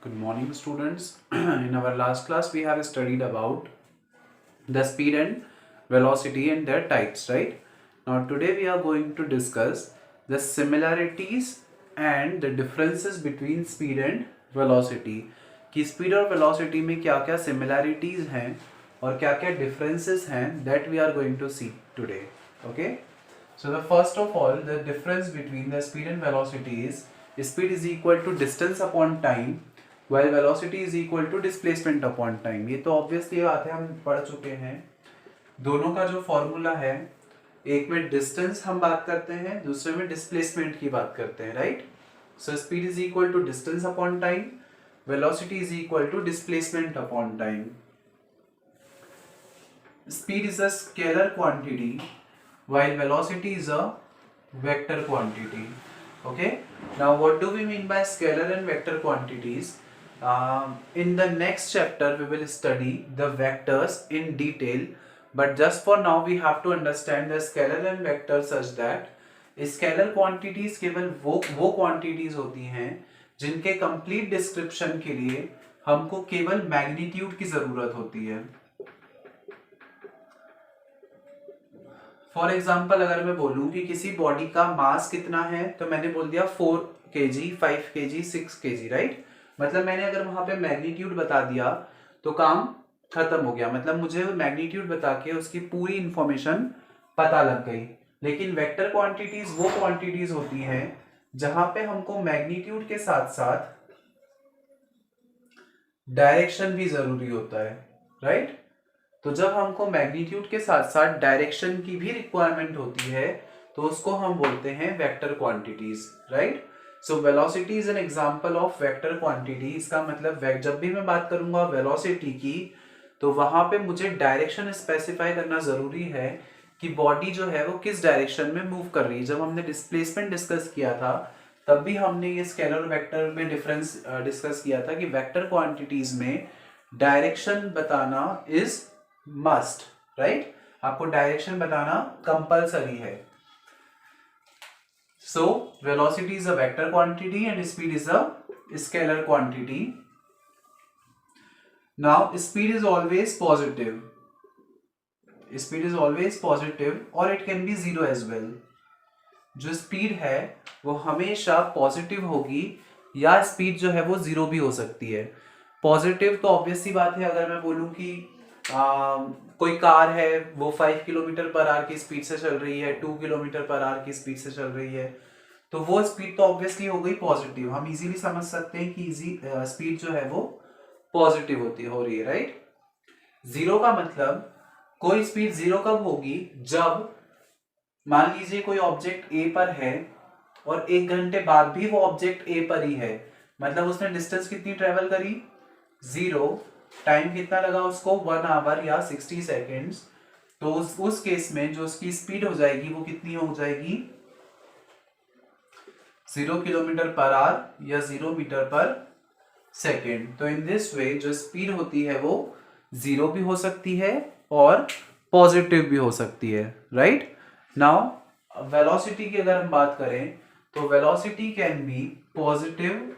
Good morning, students. In our last class, we have studied about the speed and velocity and their types, right? Now, today we are going to discuss the similarities and the differences between speed and velocity. कि speed और velocity में क्या क्या similarities हैं और क्या क्या differences हैं that we are going to see today. Okay? So the first of all, the difference between the speed and velocity is speed is equal to distance upon time while velocity is equal to displacement upon time. ये तो obviously बात है, हम पढ़ चुके हैं. दोनों का जो फॉर्मूला है, एक में डिस्टेंस हम बात करते हैं, दूसरे में डिस्प्लेसमेंट की बात करते हैं, right? So speed is equal to distance upon time, velocity is equal to displacement upon time. Speed is a scalar quantity while velocity is a vector quantity. Okay, now what do we mean by scalar and vector quantities? In the next chapter we will study the vectors in detail, but just for now we have to understand the scalar and vector such that scalar quantities केवल वो quantities होती हैं जिनके complete description के लिए हमको केवल magnitude की जरूरत होती है. फॉर एग्जाम्पल अगर मैं बोलूं कि किसी बॉडी का मास कितना है, तो मैंने बोल दिया 4 kg, 5 kg, 6 kg, राइट? मतलब मैंने अगर वहां पे मैग्नीट्यूड बता दिया तो काम खत्म हो गया. मतलब मुझे मैग्नीट्यूड बता के उसकी पूरी इंफॉर्मेशन पता लग गई. लेकिन वेक्टर क्वांटिटीज वो क्वांटिटीज होती हैं जहां पे हमको मैग्नीट्यूड के साथ साथ डायरेक्शन भी जरूरी होता है, राइट? तो जब हमको मैग्नीट्यूड के साथ साथ डायरेक्शन की भी रिक्वायरमेंट होती है तो उसको हम बोलते हैं vector quantities, right? So velocity is an example of vector quantity. इसका मतलब जब भी मैं बात करूंगा वेलोसिटी की, तो वहां पे मुझे डायरेक्शन स्पेसिफाई करना जरूरी है कि बॉडी जो है वो किस डायरेक्शन में मूव कर रही है. जब हमने डिस्प्लेसमेंट डिस्कस किया था तब भी हमने ये स्केलर और वेक्टर में डिफरेंस डिस्कस किया था कि वेक्टर क्वांटिटीज में डायरेक्शन बताना इज मस्ट, राइट? आपको डायरेक्शन बताना कंपलसरी है. So velocity is a vector quantity and speed is a scalar quantity. Now speed is always positive. Speed is always positive और it can be zero as well. जो स्पीड है वो हमेशा positive होगी या स्पीड जो है वो जीरो भी हो सकती है. पॉजिटिव तो ऑब्वियस सी बात है. अगर मैं बोलूं कि कोई कार है वो 5 किलोमीटर पर आवर की स्पीड से चल रही है, 2 किलोमीटर पर आवर की स्पीड से चल रही है, तो वो स्पीड तो ऑब्वियसली हो गई पॉजिटिव. हम इजीली समझ सकते हैं कि स्पीड जो है वो पॉजिटिव हो रही है, राइट? जीरो का मतलब कोई स्पीड जीरो कब होगी? जब मान लीजिए कोई ऑब्जेक्ट ए पर है और 1 घंटे बाद भी वो ऑब्जेक्ट ए पर ही है. मतलब उसने डिस्टेंस कितनी ट्रेवल करी? जीरो. टाइम कितना लगा उसको? 1 आवर या 60 सेकेंड्स. तो उस केस में जो उसकी स्पीड हो जाएगी वो कितनी हो जाएगी? 0 किलोमीटर पर आवर या 0 मीटर पर सेकेंड. तो इन दिस वे जो स्पीड होती है वो जीरो भी हो सकती है और पॉजिटिव भी हो सकती है, राइट? नाउ वेलोसिटी की अगर हम बात करें तो velocity can be positive,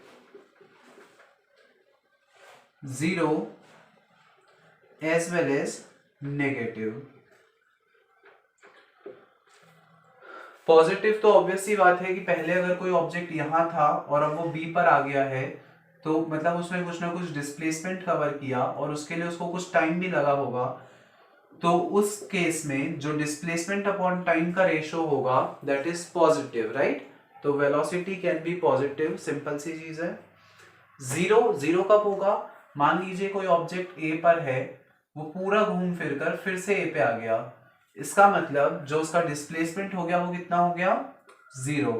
zero as well as negative. Positive तो ऑब्वियस सी बात है कि पहले अगर कोई ऑब्जेक्ट यहां था और अब वो बी पर आ गया है तो मतलब उसने कुछ ना कुछ डिस्प्लेसमेंट कवर किया और उसके लिए उसको कुछ टाइम भी लगा होगा. तो उस केस में जो डिस्प्लेसमेंट अपॉन टाइम का रेशो होगा दैट इज पॉजिटिव, राइट? तो velocity can be positive. Simple सी चीज है. जीरो कब होगा? मान लीजिए कोई ऑब्जेक्ट ए पर है, वो पूरा घूम फिर कर फिर से ए पे आ गया. इसका मतलब जो उसका डिस्प्लेसमेंट हो गया वो कितना हो गया? जीरो.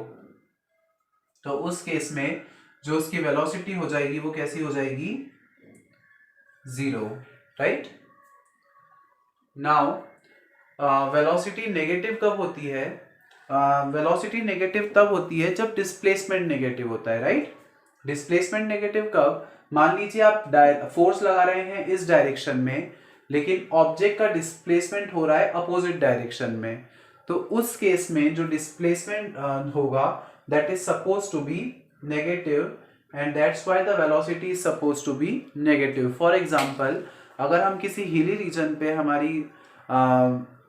तो उस केस में जो उसकी वेलोसिटी हो जाएगी वो कैसी हो जाएगी? Zero, right? Now velocity negative कब होती है? वेलोसिटी नेगेटिव तब होती है जब डिस्प्लेसमेंट नेगेटिव होता है, राइट? डिस्प्लेसमेंट नेगेटिव कब? मान लीजिए आप फोर्स लगा रहे हैं इस डायरेक्शन में, लेकिन ऑब्जेक्ट का डिस्प्लेसमेंट हो रहा है अपोजिट डायरेक्शन में. तो उस केस में जो डिस्प्लेसमेंट होगा that is suppose to be negative and that's why the velocity is supposed to be negative. For example, अगर हम किसी हिली रीजन पे हमारी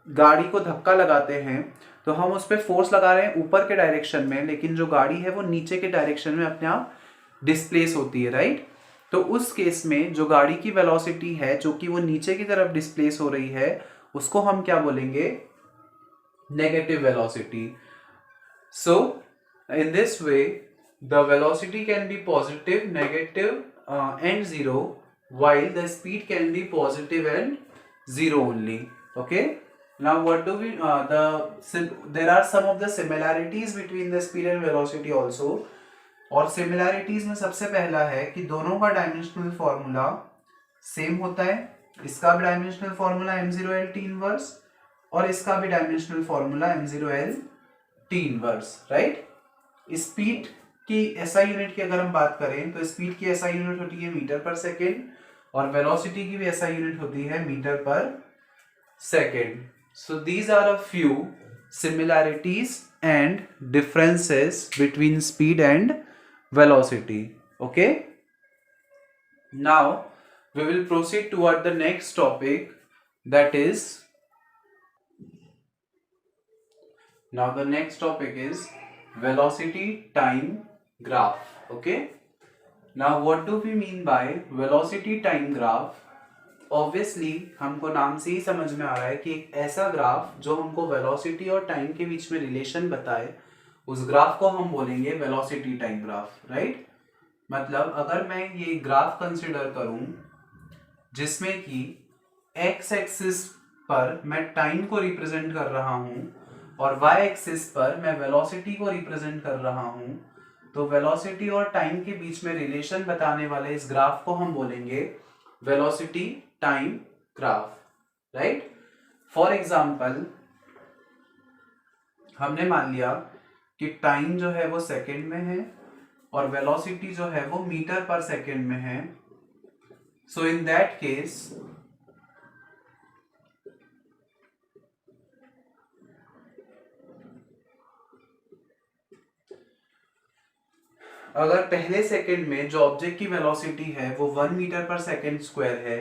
गाड़ी को धक्का लगाते हैं तो हम उस पर फोर्स लगा रहे हैं ऊपर के डायरेक्शन में, लेकिन जो गाड़ी है वो नीचे के डायरेक्शन में अपने आप डिस्प्लेस होती है, राइट। तो उस केस में जो गाड़ी की वेलोसिटी है जो कि वो नीचे की तरफ डिस्प्लेस हो रही है उसको हम क्या बोलेंगे, negative velocity. So in this way the velocity can be positive, negative and zero, while the speed can be positive and zero only. Okay, now what do we there are some of the similarities between the speed and velocity also. और similarities में सबसे पहला है कि दोनों का dimensional formula same होता है। इसका भी dimensional formula m0l t inverse और इसका भी dimensional formula m0l t inverse, right. Speed की एसआई यूनिट की अगर हम बात करें तो स्पीड की एसआई यूनिट होती है मीटर पर सेकेंड और वेलोसिटी की भी एसआई यूनिट होती है metre per second. So these are a few similarities and differences between speed and velocity. Okay, now we will proceed toward the next topic, that is now the next topic is velocity time graph. Okay, now what do we mean by velocity time graph? Obviously हमको नाम से ही समझ में आ रहा है कि एक ऐसा ग्राफ जो हमको वेलोसिटी और टाइम के बीच में रिलेशन बताए, उस ग्राफ को हम बोलेंगे वेलोसिटी टाइम ग्राफ, राइट। मतलब अगर मैं ये ग्राफ कंसिडर करूं जिसमें कि एक्स एक्सिस पर मैं टाइम को रिप्रेजेंट कर रहा हूं और y एक्सिस पर मैं वेलोसिटी को रिप्रेजेंट कर रहा हूं, तो वेलोसिटी और टाइम के बीच में रिलेशन बताने वाले इस ग्राफ को हम बोलेंगे velocity time graph, right. For example हमने मान लिया कि टाइम जो है वो सेकंड में है और वेलोसिटी जो है वो मीटर पर सेकंड में है। सो इन दैट केस अगर पहले सेकंड में जो ऑब्जेक्ट की वेलोसिटी है वो 1 मीटर पर सेकंड स्क्वायर है,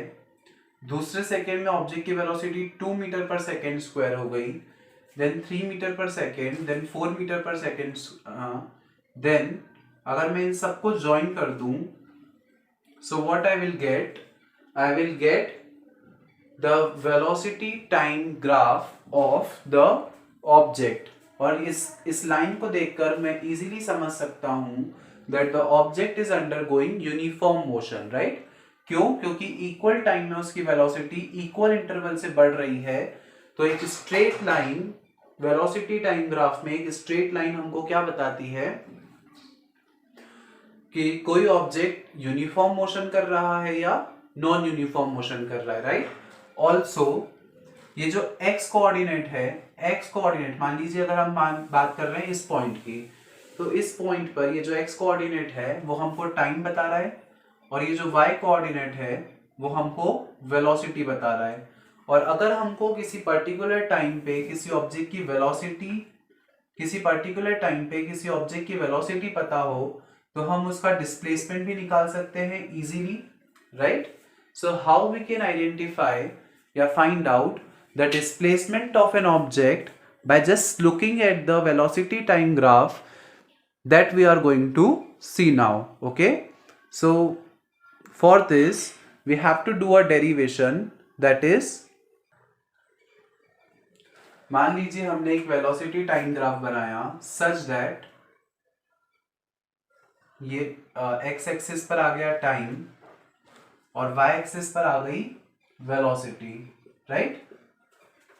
दूसरे सेकंड में ऑब्जेक्ट की वेलोसिटी 2 मीटर पर सेकंड स्क्वायर हो गई, देन 3 मीटर पर सेकंड, देन 4 मीटर पर सेकंड, देन अगर मैं इन सबको ज्वाइन कर दूं, so what I will get the velocity time graph of the object. और इस लाइन को देखकर मैं इजीली समझ सकता हूं that the object is undergoing uniform motion, right? क्यों? क्योंकि इक्वल टाइम में उसकी वेलोसिटी इक्वल इंटरवल से बढ़ रही है। तो एक straight line velocity time graph में एक स्ट्रेट लाइन हमको क्या बताती है कि कोई ऑब्जेक्ट यूनिफॉर्म मोशन कर रहा है या नॉन यूनिफॉर्म मोशन कर रहा है, राइट। ऑल्सो ये जो एक्स कोऑर्डिनेट है, एक्स कोऑर्डिनेट मान लीजिए अगर हम बात कर रहे हैं इस पॉइंट की, तो इस पॉइंट पर ये जो x कोऑर्डिनेट है वो हमको टाइम बता रहा है और ये जो y कोऑर्डिनेट है वो हमको वेलोसिटी बता रहा है। और अगर हमको किसी पर्टिकुलर टाइम पे किसी ऑब्जेक्ट की वेलोसिटी पता हो तो हम उसका डिस्प्लेसमेंट भी निकाल सकते हैं easily, right. So how we can identify या find out the displacement of an object by just looking at the velocity time graph that we are going to see now. Okay, so for this we have to do a derivation, that is, मान लीजिए हमने एक velocity time graph बनाया such that ये x axis पर आ गया time और y axis पर आ गई वेलोसिटी, राइट।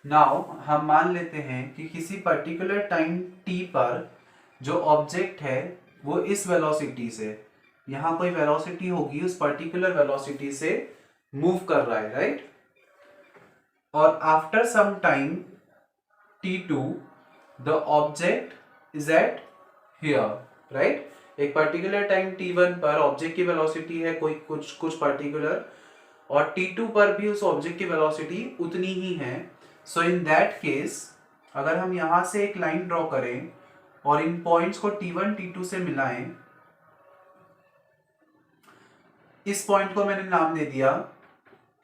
नाउ हम मान लेते हैं कि किसी पर्टिकुलर टाइम t पर जो ऑब्जेक्ट है वो इस वेलोसिटी से, यहां कोई वेलोसिटी होगी उस पर्टिकुलर वेलोसिटी से मूव कर रहा है, राइट। और after some time t2 the object is at here, right. एक पर्टिकुलर टाइम t1 पर ऑब्जेक्ट की वेलोसिटी है कोई कुछ पर्टिकुलर और t2 पर भी उस ऑब्जेक्ट की वेलोसिटी उतनी ही है। सो इन दैट केस अगर हम यहां से एक लाइन ड्रॉ करें और इन पॉइंट्स को t1 t2 से मिलाएं, इस पॉइंट को मैंने नाम दे दिया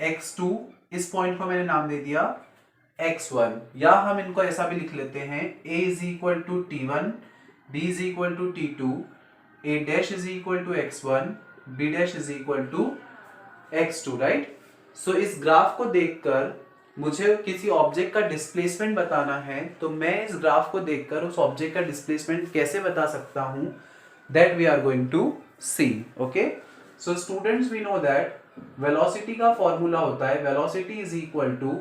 x2, इस पॉइंट को मैंने नाम दे दिया x1, या हम इनको ऐसा भी लिख लेते हैं a is equal to t1, b is equal to t2, a dash is equal to x1, b dash is equal to x2, राइट। सो इस ग्राफ को देखकर मुझे किसी ऑब्जेक्ट का डिस्प्लेसमेंट बताना है, तो मैं इस ग्राफ को देखकर उस ऑब्जेक्ट का डिस्प्लेसमेंट कैसे बता सकता हूं, that we are going to see. Okay, so students we know that velocity का फॉर्मूला होता है velocity is equal to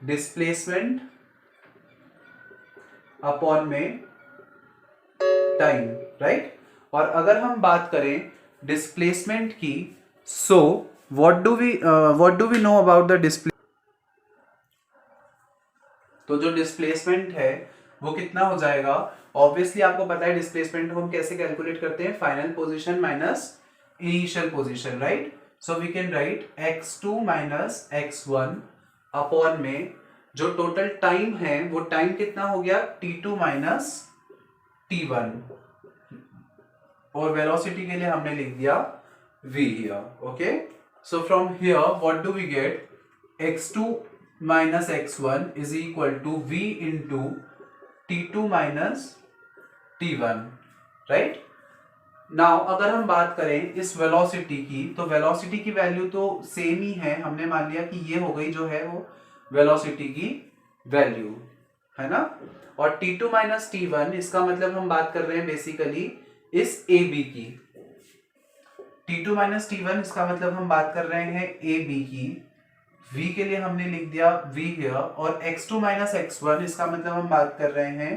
displacement upon में टाइम, राइट। और अगर हम बात करें डिस्प्लेसमेंट की, so what do we know about the display, तो जो डिस्प्लेसमेंट है वो कितना हो जाएगा, ऑब्वियसली आपको पता है डिस्प्लेसमेंट को हम कैसे कैलकुलेट करते हैं, final position minus initial position, right. So we can write x2 minus x1 upon में जो टोटल टाइम है वो टाइम कितना हो गया t2 माइनस t1, और वेलोसिटी के लिए हमने लिख दिया v here. Okay, so from here what do we get, x2 minus x1 is equal to v into t2 minus t1, right. Now अगर हम बात करें इस वेलोसिटी की, तो वेलोसिटी की वैल्यू तो सेम ही है, हमने मान लिया कि ये हो गई जो है वो वेलोसिटी की वैल्यू, है ना। और t2 माइनस t1 इसका मतलब हम बात कर रहे हैं बेसिकली इस AB की, t2 माइनस t1 इसका मतलब हम बात कर रहे हैं AB की, v के लिए हमने लिख दिया v हियर, और x2 माइनस x1 इसका मतलब हम बात कर रहे हैं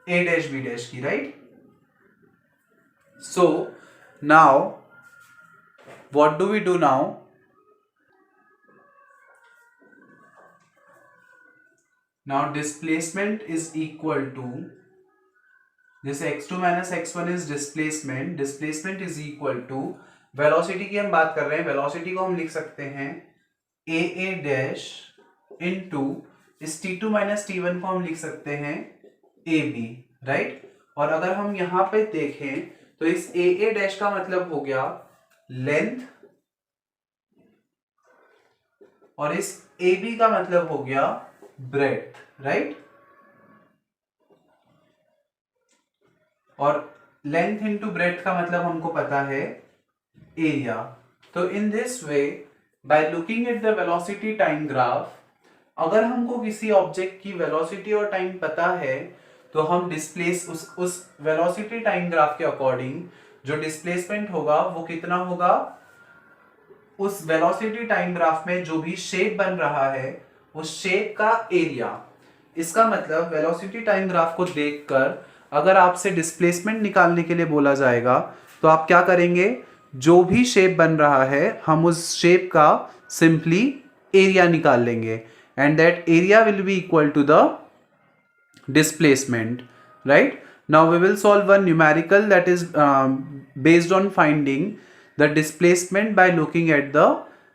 a डैश b डैश की, right. So now what do we do now? Now displacement is equal to this x2 minus x1 is displacement, displacement is equal to velocity की हम बात कर रहे हैं, velocity को हम लिख सकते हैं a डैश इंटू इस t2 माइनस t1 को हम लिख सकते हैं ab, राइट। और अगर हम यहां पे देखें तो इस ए डैश का मतलब हो गया लेंथ, और इस ए बी का मतलब हो गया ब्रेड्थ, राइट। और लेंथ इंटू ब्रेड्थ का मतलब हमको पता है एरिया। तो in this way by looking at the velocity time graph, अगर हमको किसी ऑब्जेक्ट की वेलोसिटी और टाइम पता है तो हम डिस्प्लेस उस वेलोसिटी टाइम ग्राफ के अकॉर्डिंग जो डिस्प्लेसमेंट होगा वो कितना होगा, उस वेलोसिटी टाइम ग्राफ में जो भी शेप बन रहा है उस शेप का एरिया। इसका मतलब वेलोसिटी टाइम ग्राफ को देखकर अगर आपसे डिस्प्लेसमेंट निकालने के लिए बोला जाएगा तो आप क्या करेंगे, जो भी शेप बन रहा है हम उस शेप का सिंपली एरिया निकाल लेंगे, and that area will be equal to the displacement, right। Now we will solve one numerical that is based on finding the displacement by looking at the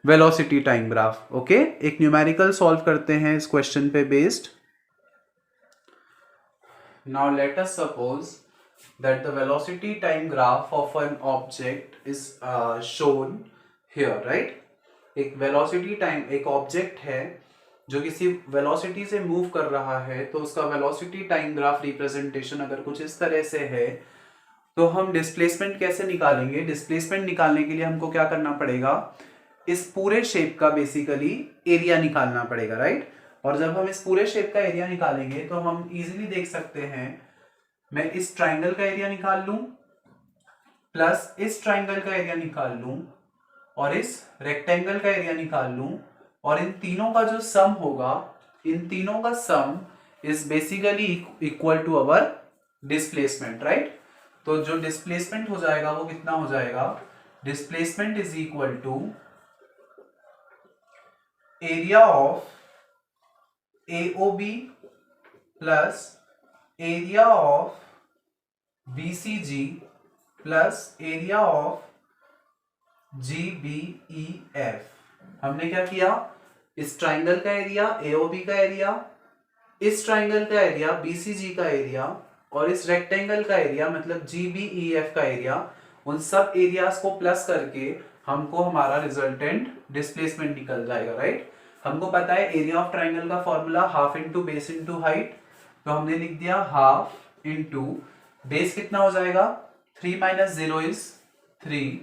velocity time graph। okay, एक numerical solve करते हैं इस question पे based। now let us suppose that the velocity time graph of an object is shown here, right। एक velocity time, एक object है जो किसी वेलोसिटी से मूव कर रहा है, तो उसका वेलोसिटी टाइम ग्राफ रिप्रेजेंटेशन अगर कुछ इस तरह से है, तो हम डिस्प्लेसमेंट कैसे निकालेंगे। डिस्प्लेसमेंट निकालने के लिए हमको क्या करना पड़ेगा, इस पूरे शेप का बेसिकली एरिया निकालना पड़ेगा, राइट। और जब हम इस पूरे शेप का एरिया निकालेंगे तो हम इजीली देख सकते हैं, मैं इस ट्राइंगल का एरिया निकाल लूं प्लस इस ट्राइंगल का एरिया निकाल लूं और इस रेक्टेंगल का एरिया निकाल लूं, और इन तीनों का जो सम होगा, इन तीनों का sum is basically equal to our displacement, right. तो जो डिस्प्लेसमेंट हो जाएगा वो कितना हो जाएगा, displacement is equal to area of AOB plus area of BCG plus area of GBEF। हमने क्या किया, इस ट्राइंगल का एरिया AOB का एरिया, इस ट्राइंगल का एरिया BCG का एरिया, और इस रेक्टेंगल का एरिया मतलब GBEF का एरिया, उन सब एरियाज को प्लस करके हमको हमारा रिजल्टेंट डिस्प्लेसमेंट निकल जाएगा, राइट। हमको पता है एरिया ऑफ ट्राइंगल का formula half into base into height, तो हमने लिख दिया हाफ इंटू बेस कितना हो जाएगा 3 माइनस 0 इज 3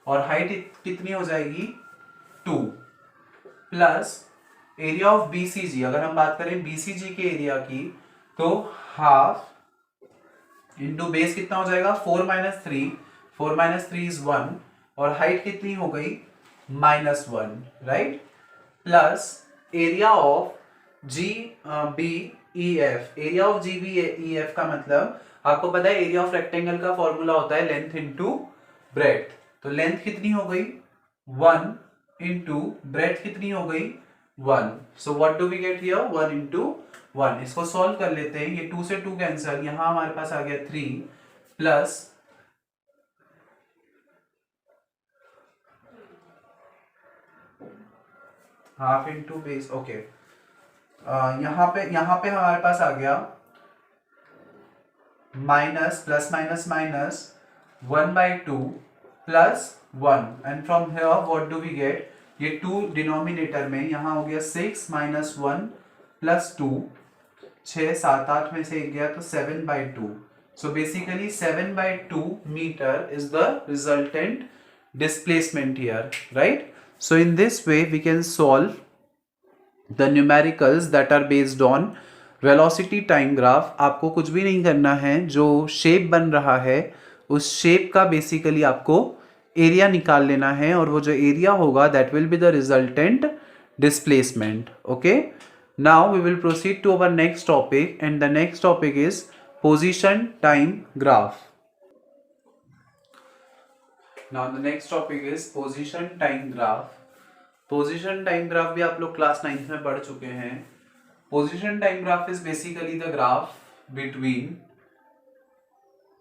और हाइट कितनी हो जाएगी 2 प्लस एरिया ऑफ बीसीजी, अगर हम बात करें बीसीजी के एरिया की तो हाफ इंटू बेस कितना हो जाएगा 4 माइनस 3, 4 माइनस 3 इज 1 और हाइट कितनी हो गई -1, right. Plus area of G B E F, area of G B E F का मतलब आपको पता है एरिया ऑफ रेक्टेंगल का फॉर्मूला होता है लेंथ इंटू ब्रेड्थ, तो लेंथ कितनी हो गई 1 इंटू ब्रेड्थ कितनी हो गई 1, so what do we get here 1 into 1। इसको सॉल्व कर लेते हैं, ये 2 से 2 कैंसिल, यहां हमारे पास आ गया 3 plus half into base, okay. यहाँ पे हमारे पास आ गया minus plus minus minus 1/2 plus 1 and from here what do we get, ये 2 डिनोमिनेटर में यहाँ हो गया 6 माइनस 1 प्लस 2, 6 7 8 में से 1 गया तो 7/2, so basically 7/2 meter is the resultant displacement here, right? So in this way we can solve the numericals that are based on velocity time graph। आपको कुछ भी नहीं करना है, जो शेप बन रहा है उस शेप का बेसिकली आपको एरिया निकाल लेना है और वो जो एरिया होगा that will be the resultant displacement, okay? Now we will proceed to our next topic and the next topic is position time graph। Now the next topic is position time graph। Position time graph भी आप लोग class 9th में पढ़ चुके हैं। Position time graph is basically the graph between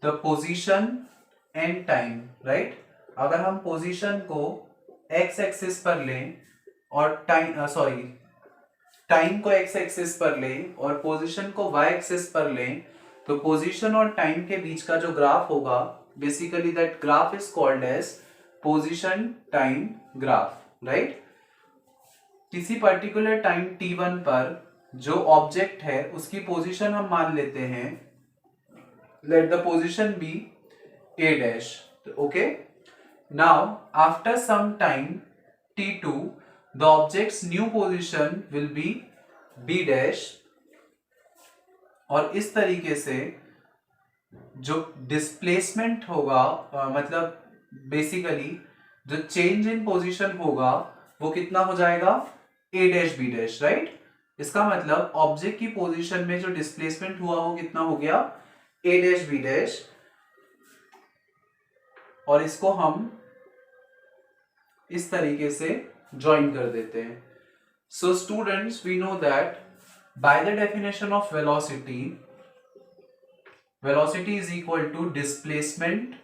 the position and time, right. अगर हम position को एक्स एक्सिस पर लें और टाइम को एक्स एक्सिस पर लें और पोजीशन को वाई एक्सिस पर लें, तो पोजीशन और टाइम के बीच का जो ग्राफ होगा basically that graph is called as position time graph, right. किसी पर्टिकुलर टाइम t1 पर जो ऑब्जेक्ट है उसकी पोजीशन हम मान लेते हैं, let the position be a dash, okay। Now after some time t2 the object's new position will be b dash, और इस तरीके से जो डिस्प्लेसमेंट होगा मतलब बेसिकली जो चेंज इन पोजीशन होगा वो कितना हो जाएगा a dash b dash, right. इसका मतलब ऑब्जेक्ट की पोजीशन में जो डिस्प्लेसमेंट हुआ वो कितना हो गया a डैश b डैश, और इसको हम इस तरीके से ज्वाइन कर देते हैं। So students we know that by the definition of velocity, velocity is equal to displacement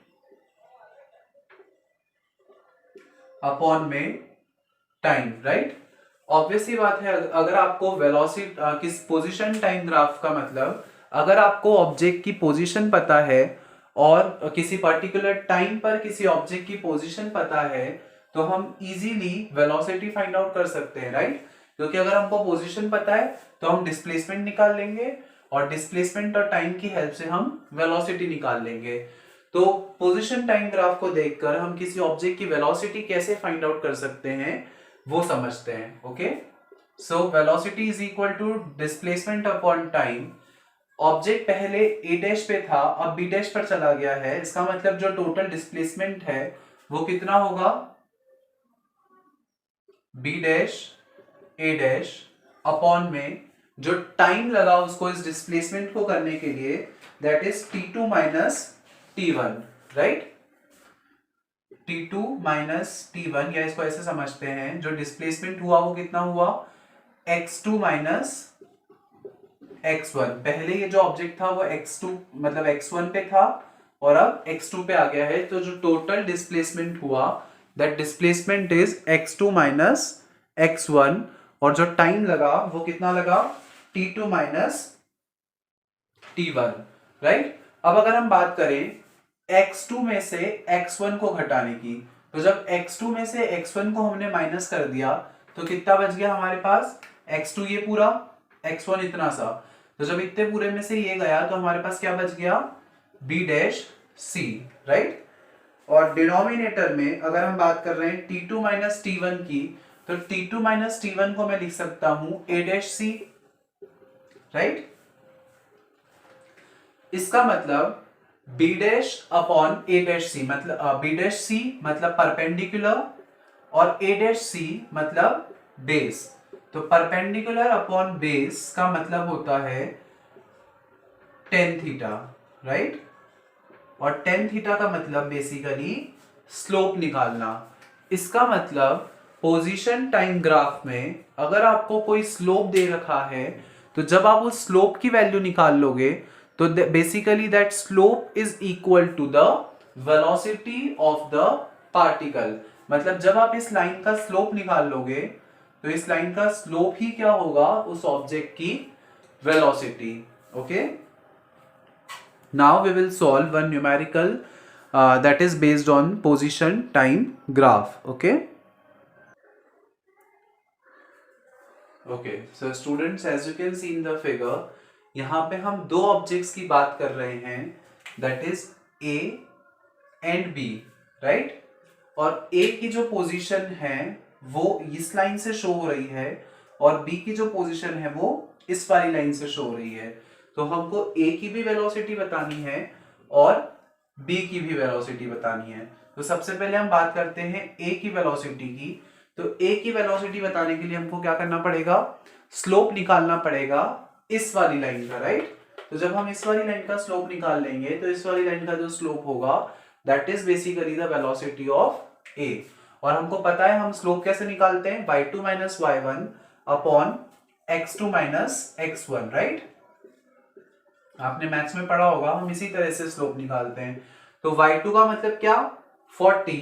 upon में टाइम, राइट। ऑब्वियसली बात है, अगर आपको वेलोसिटी किस पोजीशन टाइम ग्राफ का मतलब अगर आपको ऑब्जेक्ट की पोजीशन पता है और किसी पर्टिकुलर टाइम पर किसी ऑब्जेक्ट की पोजीशन पता है तो हम इजीली वेलोसिटी फाइंड आउट कर सकते हैं, राइट। क्योंकि अगर हमको पोजीशन पता है तो हम डिस्प्लेसमेंट निकाल लेंगे और डिस्प्लेसमेंट और टाइम की हेल्प से हम वेलोसिटी निकाल लेंगे। तो पोजीशन टाइम ग्राफ को देखकर हम किसी ऑब्जेक्ट की वेलोसिटी कैसे फाइंड आउट कर सकते हैं वो समझते हैं, okay. So velocity is equal to displacement upon time. Object पहले a डैश पे था, अब b डैश पर चला गया है, इसका मतलब जो टोटल डिस्प्लेसमेंट है वो कितना होगा b dash a dash upon में जो टाइम लगा उसको इस डिस्प्लेसमेंट को करने के लिए that is t2 minus t1, right. t2 minus t1, या इसको ऐसे समझते हैं जो डिस्प्लेसमेंट हुआ वो कितना हुआ x2 माइनस x1। पहले ये जो ऑब्जेक्ट था वो x2 मतलब x1 पे था और अब x2 पे आ गया है, तो जो टोटल डिस्प्लेसमेंट हुआ that displacement is x2 minus x1 और जो टाइम लगा वो कितना लगा t2 माइनस t1, राइट। अब अगर हम बात करें x2 में से x1 को घटाने की तो जब x2 में से x1 को हमने माइनस कर दिया तो कितना बच गया हमारे पास, x2 ये पूरा, x1 इतना सा। तो जब इतने पूरे में से ये गया तो हमारे पास क्या बच गया, b डैश c, राइट। और डिनोमिनेटर में अगर हम बात कर रहे हैं t2 माइनस t1 की, तो t2 माइनस t1 को मैं लिख सकता हूं a डैश c, राइट। इसका मतलब b dash upon a dash c, मतलब b डैश c मतलब परपेंडिकुलर और a डैश c मतलब बेस। तो परपेंडिकुलर अपॉन बेस का मतलब होता है टेन थीटा, राइट। और टेन थीटा का मतलब बेसिकली स्लोप निकालना। इसका मतलब पोजीशन टाइम ग्राफ में अगर आपको कोई स्लोप दे रखा है तो जब आप उस स्लोप की वैल्यू निकाल लोगे तो basically that slope is equal to the velocity of the particle. मतलब जब आप इस लाइन का स्लोप निकाल लोगे तो इस लाइन का स्लोप ही क्या होगा, उस ऑब्जेक्ट की velocity. Okay, now we will solve one numerical that is based on position time graph. Okay, so students, as you can see in the figure, यहाँ पे हम दो ऑब्जेक्ट्स की बात कर रहे हैं, that is A and B, right? और A की जो पोजीशन है वो इस लाइन से शो हो रही है और B की जो पोजीशन है वो इस वाली लाइन से शो हो रही है। तो हमको A की भी वेलोसिटी बतानी है और B की भी वेलोसिटी बतानी है। तो सबसे पहले हम बात करते हैं A की वेलोसिटी की। तो A की वेलोसिटी बताने के लिए हमको क्या करना पड़ेगा, स्लोप निकालना पड़ेगा इस वाली लाइन का, राइट। तो जब हम इस वाली लाइन का स्लोप निकाल लेंगे तो इस वाली लाइन का जो स्लोप होगा that is basically the velocity of A। और हमको पता है हम स्लोप कैसे निकालते हैं, y2 minus y1 upon x2 minus x1, right. आपने मैथ्स में पढ़ा होगा, हम इसी तरह से स्लोप निकालते हैं। तो y2 का मतलब क्या, 40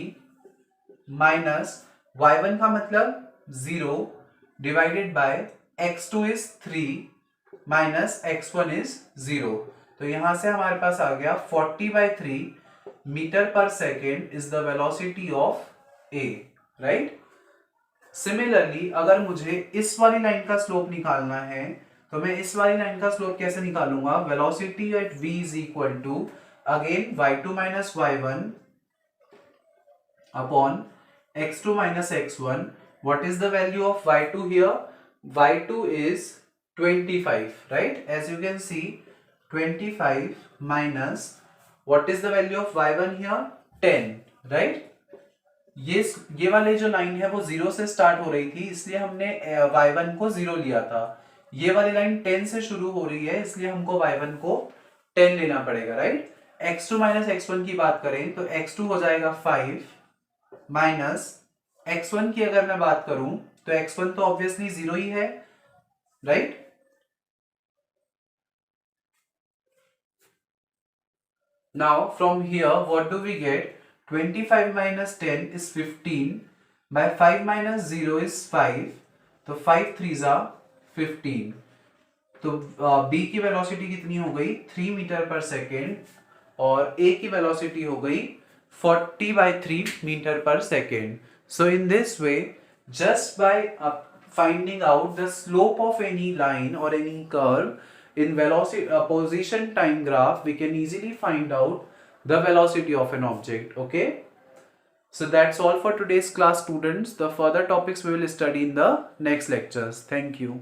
माइनस y1 का मतलब 0 divided by x2 is 3 minus x1 is 0। तो यहां से हमारे पास आ गया 40/3 metre per second is the velocity of A, right. Similarly अगर मुझे इस वाली लाइन का स्लोप निकालना है तो मैं इस वाली लाइन का स्लोप कैसे निकालूंगा, velocity at v is equal to again y2 minus y1 upon x2 minus x1। What is the value of y2 here, y2 is 25, right. As you can see 25 minus what is the value of y1 here, 10, right. ये वाली जो line है वो 0 से start हो रही थी इसलिए हमने y1 को 0 लिया था। ये वाली लाइन 10 से शुरू हो रही है इसलिए हमको y1 को 10 लेना पड़ेगा, राइट। x2 माइनस x1 की बात करें तो x2 हो जाएगा 5 माइनस x1 की अगर मैं बात करूं तो x1 तो ऑब्वियसली 0 ही है, right. Now from here what do we get, 25 minus 10 is 15 by 5 minus 0 is 5, तो 5 3s are 15। तो B की वेलोसिटी कितनी हो गई, 3 मीटर पर सेकेंड और A की वेलोसिटी हो गई 40/3 metre per second. So in this way just by finding out the slope of any line or any curve in velocity position time graph we can easily find out the velocity of an object. Okay, so that's all for today's class, students. The further topics we will study in the next lectures. Thank you.